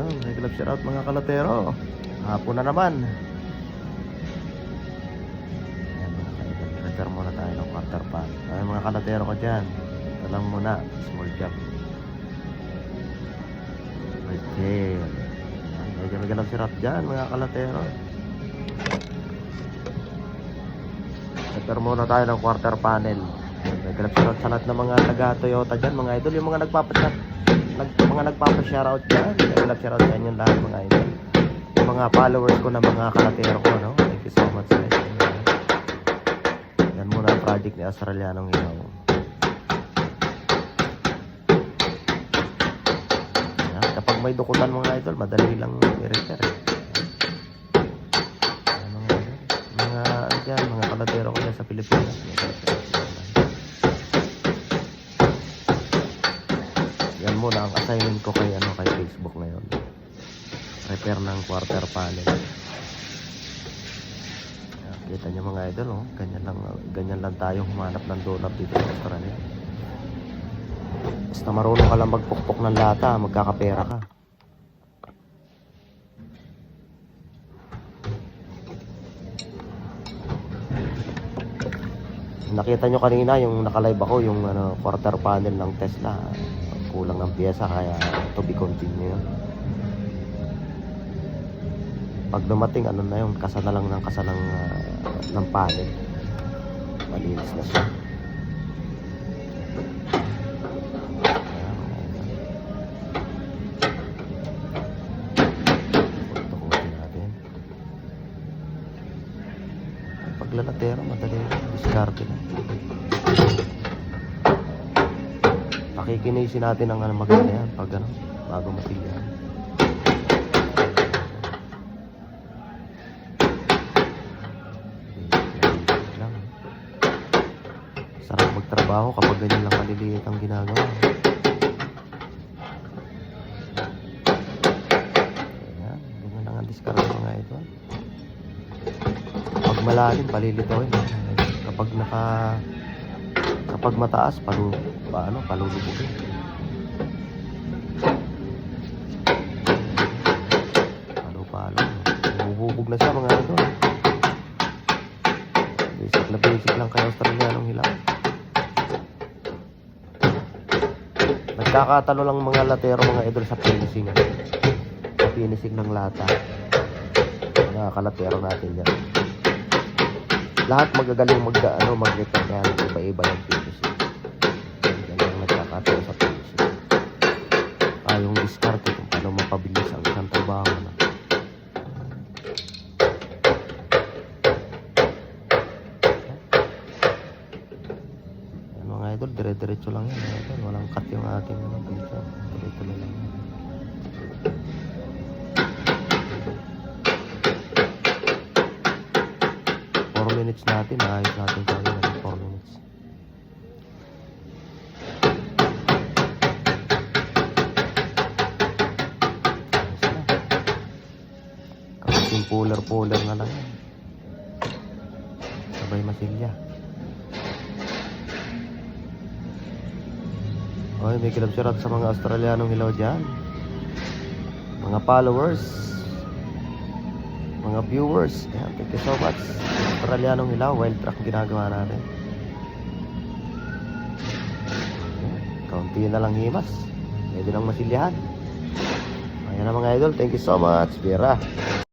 Ayan, regular shout out mga kalatero. Hapon na naman. Ayan mga kaidol, repair muna tayo ng quarter pan. Ayan mga kalatero ko dyan, ito lang muna, small job. Okay. Medyo magalang sirap dyan mga kalatero. Repair muna tayo ng quarter panel. Magalang sirap sa lahat ng mga taga Toyota dyan mga idol. Yung mga nagpapa-shoutout dyan, magalang sirap dyan yung lahat mga idol. Yung mga followers ko na mga kalatero ko, no? Thank you so much guys. Yan muna ang project ni Australianong Ilaw. Kapag may dukutan mga idol, madali lang i-repair. Mga kalatero ko dyan sa Pilipinas. Yan muna ang assignment ko kay Facebook ngayon. Repair ng quarter panel. Kita nyo mga idol, oh. Ganyan lang tayo humanap ng donut dito sa Australia. Basta marunong ka lang magpukpok ng lata, magkakapera ka. Nakita nyo kanina yung nakalive ako, yung quarter panel ng Tesla. Kulang ng piyesa, kaya to be continue. Pag dumating, na yung kasa na lang ng panel. Malinis na siya. Paglalatero, madali diskarte na. Pakikinisin natin ang maganda yan pag bago matilyan. Sarap magtrabaho kapag ganyan lang maliliit ang ginagawa. Ayan, ganyan lang ang diskarte mga ito. Pag malalim, palilitawin. Kapag mataas, palulubugin. Palo. Bububog na siya mga ito. Basic lang kay Australianong Hilaw. Nagkakatalo lang mga latero mga idol sa finishing. Sa finishing ng lata. Mga kalatero natin yan. Lahat magagaling mag-repair yan. Iba-iba yung finishing. Ganyan nagkakatalo sa finishing. Yung diskarte kung paano mapabilis ang isang trabaho na. Yan mga idol, dire-diretso lang yan. Walang cut yung ating dito. Tuloy-tuloy lang yan. 4 minutes natin, ayos natin kami ng 4 minutes. Kapag puller na lang yan. Sabay masilya. Okay, may kilabsirat sa mga Australianong Hilaw dyan. Mga followers, mga viewers, yan, thank you so much. Australianong Hilaw, wild truck ginagawa natin. Kaunti na lang himas, pwede lang masilyahan. Ayan na mga idol, thank you so much. Bira.